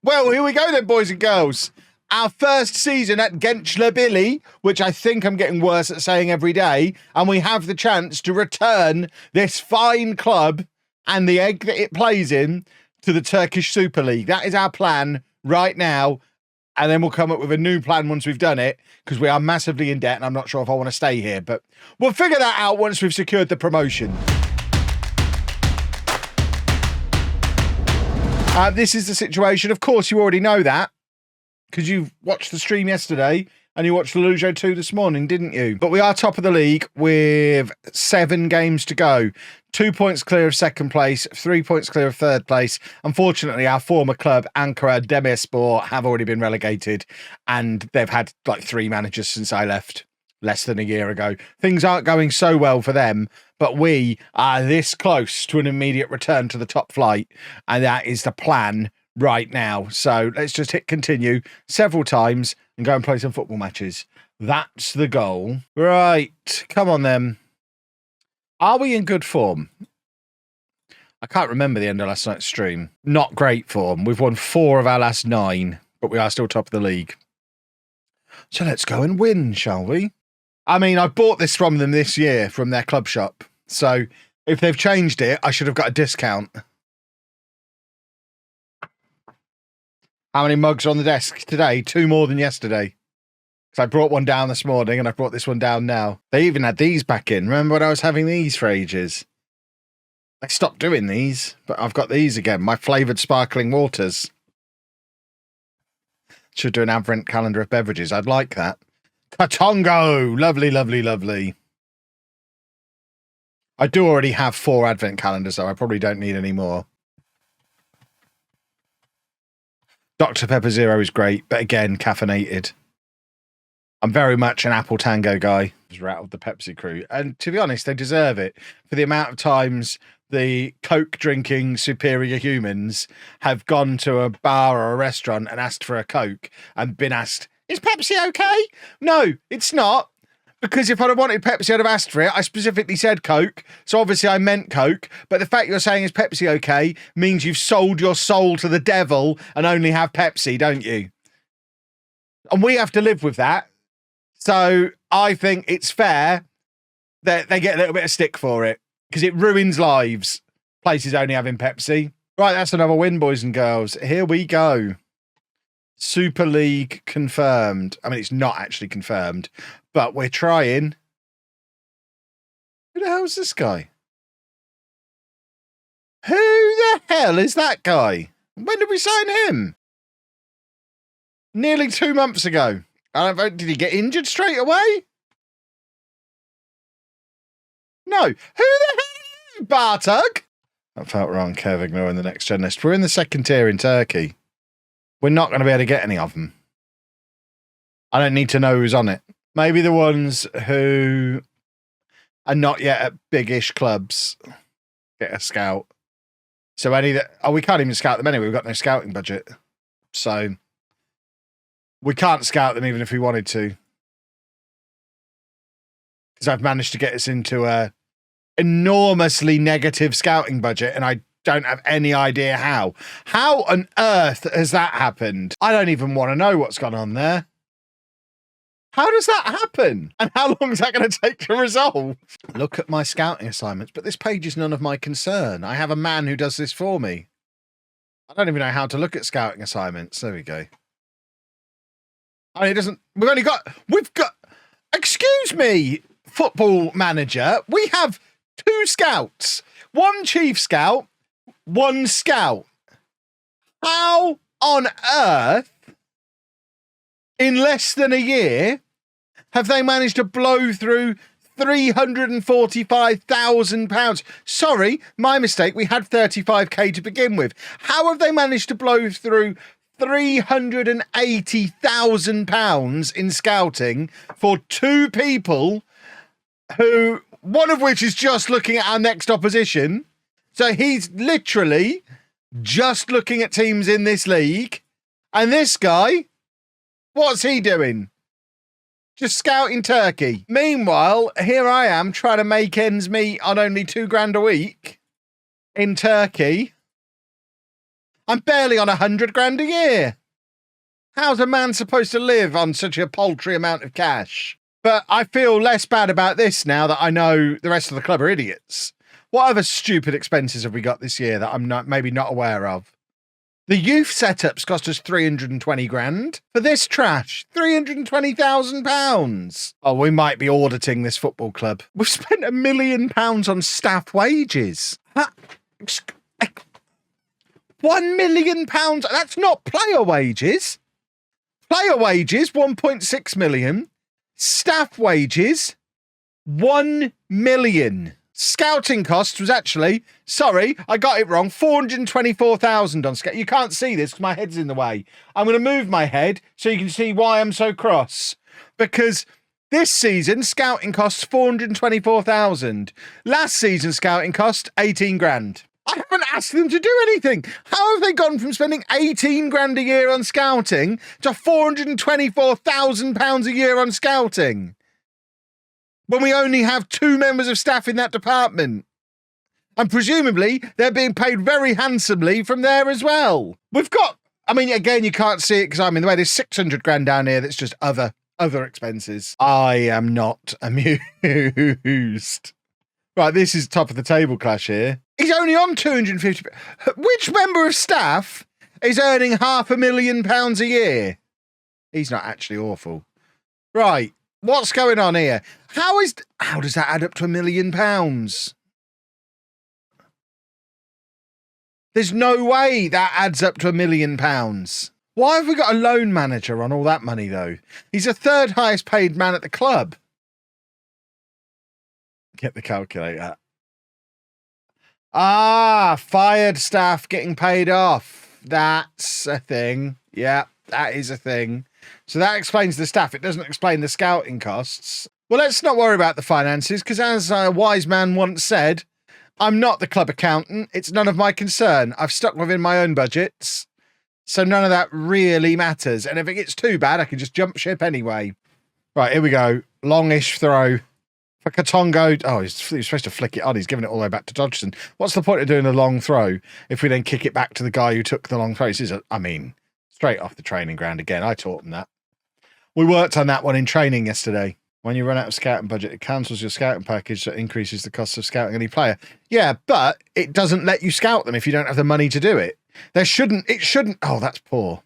Well, here we go then, boys and girls. Our first season at Gençlerbirliği, which I think I'm getting worse at saying every day, and we have the chance to return this fine club and the egg that it plays in to the Turkish Super League. That is our plan right now, and then we'll come up with a new plan once we've done it, because we are massively in debt, and I'm not sure if I want to stay here, but we'll figure that out once we've secured the promotion. This is the situation. Of course, you already know that, because you watched the stream yesterday and you watched LOLLUJO 2 this morning, didn't you? But we are top of the league with 7 games to go. 2 points clear of second place, 3 points clear of third place. Unfortunately, our former club, Ankara Demirspor, have already been relegated, and they've had like 3 managers since I left less than a year ago. Things aren't going so well for them, but we are this close to an immediate return to the top flight, and that is the plan right now. So let's just hit continue several times and go and play some football matches. That's the goal. Right, come on then. Are we in good form? I can't remember the end of last night's stream. Not great form. We've won 4 of our last 9, but we are still top of the league. So let's go and win, shall we? I mean, I bought this from them this year from their club shop. So if they've changed it, I should have got a discount. How many mugs are on the desk today? 2 more than yesterday. So I brought one down this morning and I brought this one down now. They even had these back in. Remember when I was having these for ages? I stopped doing these, but I've got these again. My flavoured sparkling waters. Should do an advent calendar of beverages. I'd like that. Katongo! Lovely, lovely, lovely. I do already have 4 advent calendars, though. I probably don't need any more. Dr. Pepper Zero is great, but again, caffeinated. I'm very much an Apple Tango guy. Just rattled the Pepsi crew. And to be honest, they deserve it. For the amount of times the Coke drinking superior humans have gone to a bar or a restaurant and asked for a Coke and been asked, is Pepsi okay? No, it's not. Because if I'd have wanted Pepsi, I'd have asked for it. I specifically said Coke, so obviously I meant Coke. But the fact you're saying is Pepsi okay means you've sold your soul to the devil and only have Pepsi, don't you? And we have to live with that. So I think it's fair that they get a little bit of stick for it, because it ruins lives. Places only having Pepsi. Right, that's another win, boys and girls. Here we go. Super League confirmed. I mean, it's not actually confirmed, but we're trying. Who the hell is this guy? Who the hell is that guy? When did we sign him? Nearly 2 months ago. Did he get injured straight away? No. Who the hell are you, Bartug? That felt wrong, Kev, ignoring the next gen list. We're in the second tier in Turkey. We're not going to be able to get any of them. I don't need to know who's on it. Maybe the ones who are not yet at big-ish clubs get a scout. So any that... Oh, we can't even scout them anyway. We've got no scouting budget. So we can't scout them even if we wanted to. Because I've managed to get us into a enormously negative scouting budget, and I don't have any idea how. How on earth has that happened? I don't even want to know what's gone on there. How does that happen? And how long is that going to take to resolve? Look at my scouting assignments, but this page is none of my concern. I have a man who does this for me. I don't even know how to look at scouting assignments. There we go. I mean, it doesn't... We've got... Excuse me, football manager. We have 2 scouts. 1 chief scout, 1 scout. How on earth, in less than a year, have they managed to blow through £345,000? Sorry, my mistake. We had 35k to begin with. How have they managed to blow through £380,000 in scouting for 2 people who, one of which is just looking at our next opposition? So he's literally just looking at teams in this league. And this guy, what's he doing? Just scouting Turkey. Meanwhile, here I am trying to make ends meet on only £2 grand a week in Turkey. I'm barely on 100 grand a year. How's a man supposed to live on such a paltry amount of cash? But I feel less bad about this now that I know the rest of the club are idiots. What other stupid expenses have we got this year that I'm maybe not aware of? The youth setups cost us 320 grand. For this trash, £320,000. Oh, we might be auditing this football club. We've spent £1 million on staff wages. £1 million? That's not player wages. Player wages, 1.6 million. Staff wages, 1 million. Scouting costs was actually, sorry, I got it wrong, 424,000 on scout. You can't see this because my head's in the way. I'm going to move my head so you can see why I'm so cross. Because this season, scouting costs 424,000. Last season, scouting cost 18 grand. I haven't asked them to do anything. How have they gone from spending 18 grand a year on scouting to £424,000 a year on scouting? When we only have 2 members of staff in that department. And presumably, they're being paid very handsomely from there as well. We've got, I mean, again, you can't see it because I'm in the way. There's 600 grand down here that's just other expenses. I am not amused. Right, this is top of the table clash here. He's only on 250. Which member of staff is earning £500,000 a year? He's not actually awful. Right. What's going on here? How does that add up to £1 million? There's no way that adds up to £1 million. Why have we got a loan manager on all that money, though? He's the 3rd highest paid man at the club. Get the calculator. Ah, fired staff getting paid off. That's a thing. Yeah, that is a thing. So that explains the staff. It doesn't explain the scouting costs. Well, let's not worry about the finances, because as a wise man once said, I'm not the club accountant. It's none of my concern. I've stuck within my own budgets, so none of that really matters. And if it gets too bad, I can just jump ship anyway. Right, here we go. Longish throw. For Katongo. Oh, he's supposed to flick it on. He's giving it all the way back to Dodgson. What's the point of doing a long throw if we then kick it back to the guy who took the long throw? I mean, straight off the training ground again. I taught him that. We worked on that one in training yesterday. When you run out of scouting budget, it cancels your scouting package that increases the cost of scouting any player. Yeah, but it doesn't let you scout them if you don't have the money to do it. It shouldn't, oh, that's poor.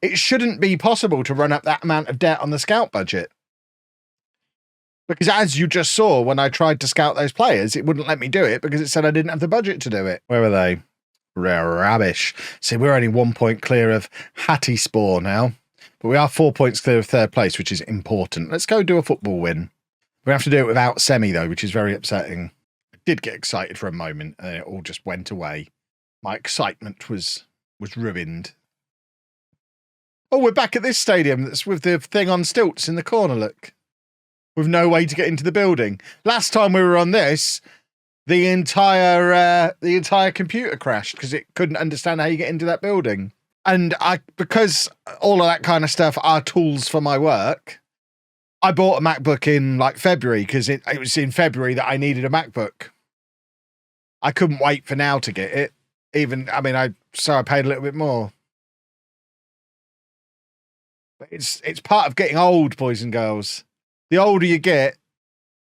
It shouldn't be possible to run up that amount of debt on the scout budget. Because as you just saw, when I tried to scout those players, it wouldn't let me do it because it said I didn't have the budget to do it. Where were they? Rubbish. See, we're only 1 point clear of Hattiespor now. But we are 4 points clear of 3rd place, which is important. Let's go do a football win. We have to do it without Semi, though, which is very upsetting. I did get excited for a moment, and then it all just went away. My excitement was ruined. Oh, we're back at this stadium that's with the thing on stilts in the corner, look. With no way to get into the building. Last time we were on this, the entire computer crashed because it couldn't understand how you get into that building. And because all of that kind of stuff are tools for my work, I bought a MacBook in like February because it was in February that I needed a MacBook. I couldn't wait for now to get it. So I paid a little bit more. But it's part of getting old, boys and girls. The older you get,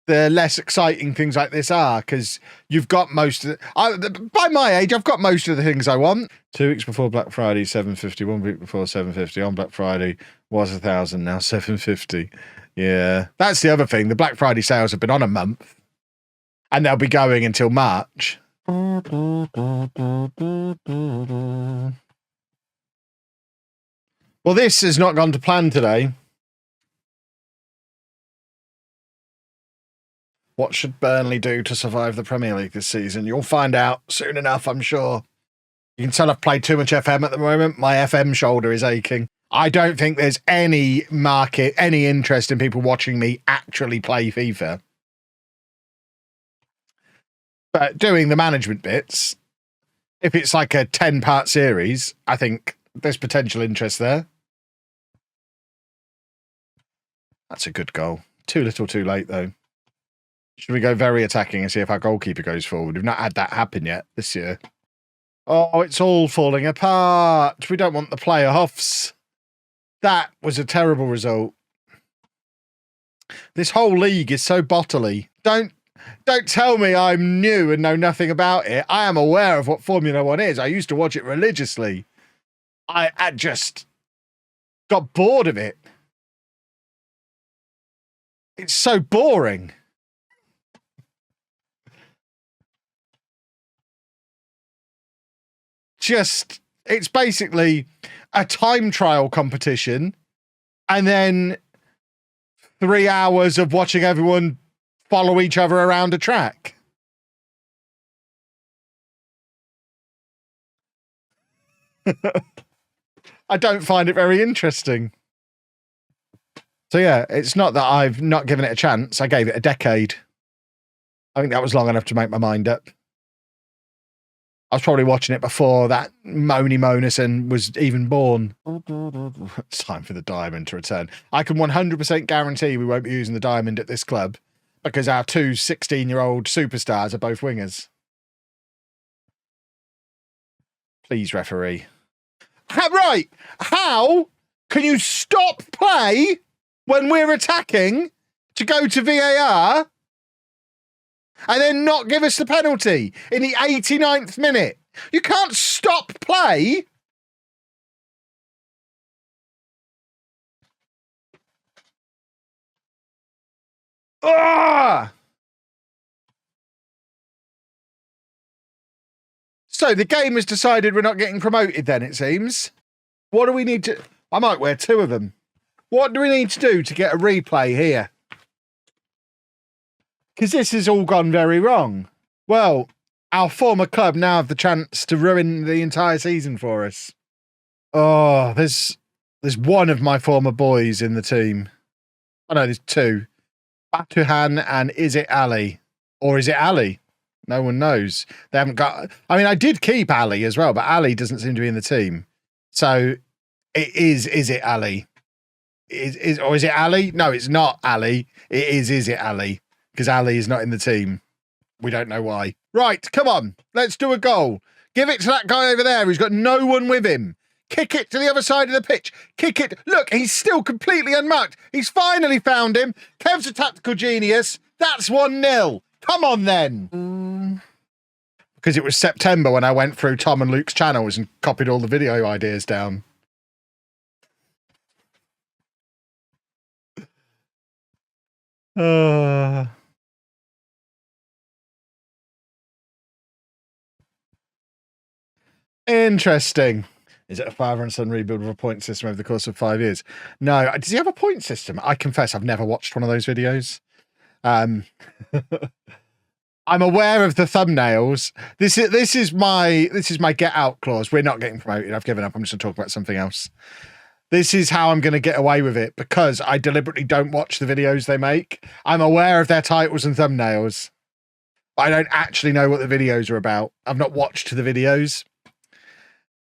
the less exciting things like this are, because you've got most of by my age, I've got most of the things I want. 2 weeks before Black Friday, 750. 1 week before 750. On Black Friday was 1,000. Now 750. Yeah, that's the other thing. The Black Friday sales have been on a month, and they'll be going until March. Well, this has not gone to plan today. What should Burnley do to survive the Premier League this season? You'll find out soon enough, I'm sure. You can tell I've played too much FM at the moment. My FM shoulder is aching. I don't think there's any interest in people watching me actually play FIFA. But doing the management bits, if it's like a 10-part series, I think there's potential interest there. That's a good goal. Too little, too late, though. Should we go very attacking and see if our goalkeeper goes forward? We've not had that happen yet this year. Oh, it's all falling apart. We don't want the playoffs. That was a terrible result. This whole league is so bottly. Don't tell me I'm new and know nothing about it. I am aware of what Formula One is. I used to watch it religiously. I just got bored of it. It's so boring. It's basically a time trial competition and then 3 hours of watching everyone follow each other around a track. I don't find it very interesting. So yeah, it's not that I've not given it a chance. I gave it a decade. I think that was long enough to make my mind up. I was probably watching it before that Moni Monison was even born. It's time for the diamond to return. I can 100% guarantee we won't be using the diamond at this club because our two 16-year-old superstars are both wingers. Please, referee. Right. How can you stop play when we're attacking to go to VAR and then not give us the penalty in the 89th minute? You can't stop play. Ah! So the game has decided we're not getting promoted then, it seems. What do we need to... I might wear two of them. What do we need to do to get a replay here? Because this has all gone very wrong. Well, our former club now have the chance to ruin the entire season for us. Oh, there's one of my former boys in the team. Oh no, there's two. Batuhan and is it Ali? Or is it Ali? No one knows. They haven't got... I mean, I did keep Ali as well, but Ali doesn't seem to be in the team. So it is it Ali? Or is it Ali? No, it's not Ali. Is it Ali? Because Ali is not in the team. We don't know why. Right, come on. Let's do a goal. Give it to that guy over there who's got no one with him. Kick it to the other side of the pitch. Kick it. Look, he's still completely unmarked. He's finally found him. Kev's a tactical genius. That's 1-0. Come on then. Because it was September when I went through Tom and Luke's channels and copied all the video ideas down. Interesting. Is it a father and son rebuild with a point system over the course of 5 years? No. Does he have a point system? I confess I've never watched one of those videos. I'm aware of the thumbnails. This is my get out clause. We're not getting promoted. I've given up. I'm just going to talk about something else. This is how I'm going to get away with it because I deliberately don't watch the videos they make. I'm aware of their titles and thumbnails. But I don't actually know what the videos are about. I've not watched the videos.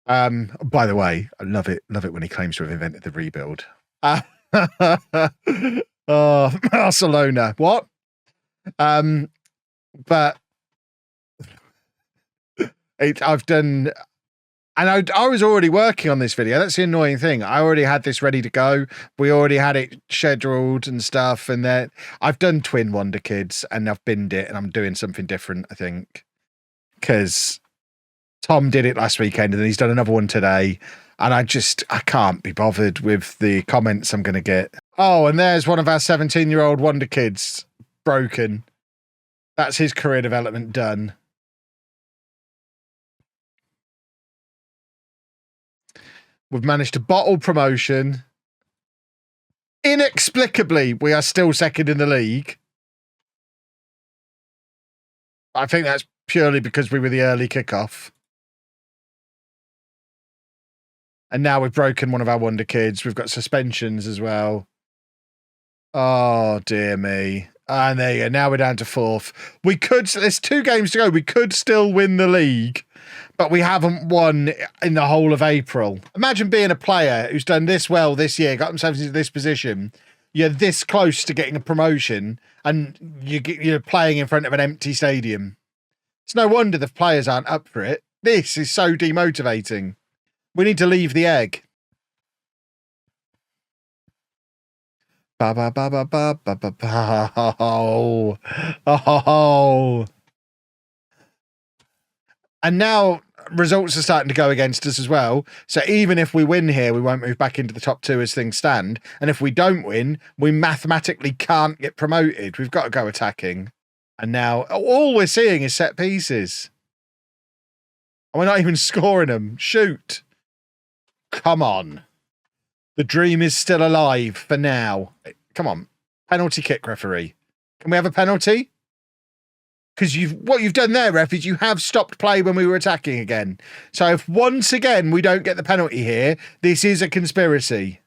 By the way, I love it when he claims to have invented the rebuild. Barcelona. What? But I've done, and I was already working on this video. That's the annoying thing. I already had this ready to go. We already had it scheduled and stuff. And then I've done Twin Wonder Kids and I've binned it and I'm doing something different, I think. Because Tom did it last weekend and then he's done another one today. And I can't be bothered with the comments I'm going to get. Oh, and there's one of our 17-year-old Wonder Kids broken. That's his career development done. We've managed to bottle promotion. Inexplicably, we are still second in the league. I think that's purely because we were the early kickoff. And now we've broken one of our Wonder Kids. We've got suspensions as well. Oh, dear me. And there you go. Now we're down to fourth. There's 2 games to go. We could still win the league, but we haven't won in the whole of April. Imagine being a player who's done this well this year, got themselves into this position. You're this close to getting a promotion and you're playing in front of an empty stadium. It's no wonder the players aren't up for it. This is so demotivating. We need to leave the egg. Ba ba ba ba ba ba ba ba. Oh. Oh. And now results are starting to go against us as well. So even if we win here, we won't move back into the top 2 as things stand. And if we don't win, we mathematically can't get promoted. We've got to go attacking. And now all we're seeing is set pieces. And we're not even scoring them. Shoot. Come on. The dream is still alive for now. Come on. Penalty kick, referee. Can we have a penalty? Because what you've done there, ref, is you have stopped play when we were attacking again. So if once again we don't get the penalty here, this is a conspiracy.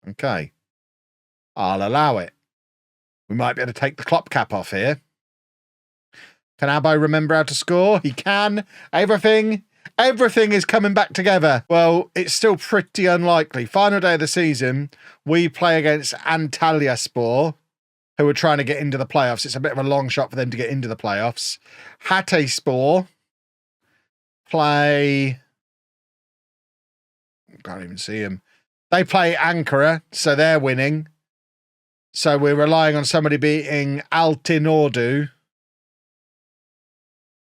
Okay. I'll allow it. We might be able to take the clock cap off here. Can Abbo remember how to score? He can. Everything is coming back together. Well, it's still pretty unlikely. Final day of the season, we play against Antalyaspor, who are trying to get into the playoffs. It's a bit of a long shot for them to get into the playoffs. Hatayspor play... Can't even see them. They play Ankara, so they're winning. So we're relying on somebody beating Altinordu,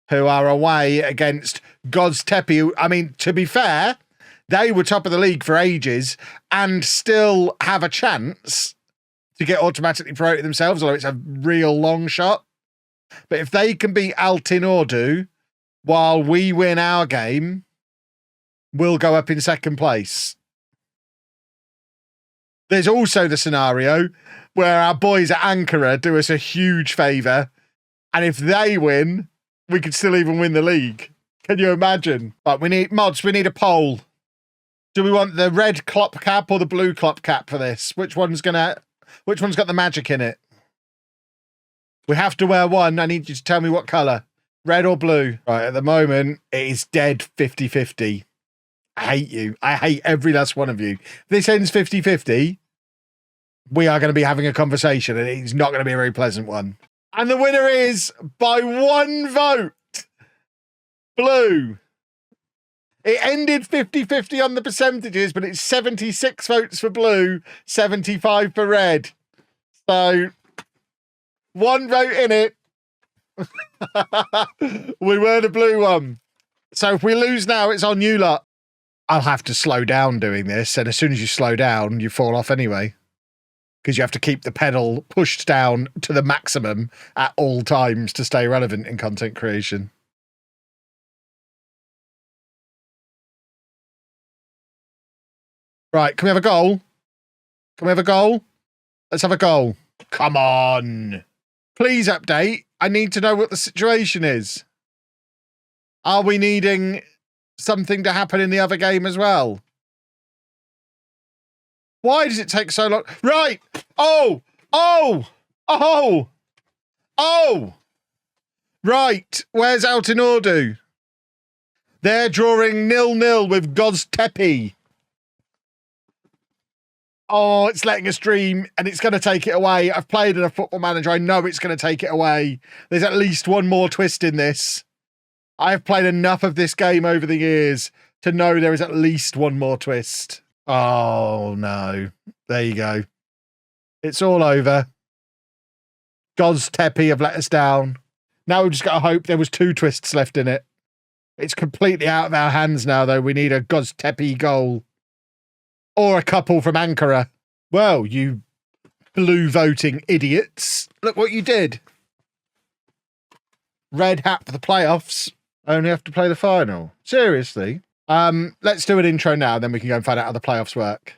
who are away against Göztepe. I mean, to be fair, they were top of the league for ages and still have a chance to get automatically promoted themselves, although it's a real long shot. But if they can beat Altinordu while we win our game, we'll go up in second place. There's also the scenario where our boys at Ankara do us a huge favour, and if they win, we could still even win the league. Can you imagine? But we need a poll. Do we want the red clop cap or the blue clop cap for this? Which one's got the magic in it? We have to wear one. I need you to tell me what colour. Red or blue? Right, at the moment, it is dead 50-50. I hate you. I hate every last one of you. If this ends 50-50, we are going to be having a conversation, and it's not going to be a very pleasant one. And the winner is, by 1 vote, blue. It ended 50-50 on the percentages, but it's 76 votes for blue, 75 for red. So, 1 vote in it. We were the blue one. So if we lose now, it's on you lot. I'll have to slow down doing this, and as soon as you slow down, you fall off anyway. Because you have to keep the pedal pushed down to the maximum at all times to stay relevant in content creation. Right, can we have a goal? Can we have a goal? Let's have a goal. Come on. Please update. I need to know what the situation is. Are we needing something to happen in the other game as well? Why does it take so long? Right. Oh. Right. Where's Altinordu? They're drawing 0-0 with Göztepe. Oh, it's letting us dream, and it's going to take it away. I've played in a Football Manager. I know it's going to take it away. There's at least one more twist in this. I've played enough of this game over the years to know there is at least one more twist. Oh, no. There you go. It's all over. Göztepe have let us down. Now we've just got to hope there was 2 twists left in it. It's completely out of our hands now, though. We need a Göztepe goal. Or a couple from Ankara. Well, you blue voting idiots. Look what you did. Red hat for the playoffs. Only have to play the final. Seriously? Let's do an intro now, then we can go and find out how the playoffs work.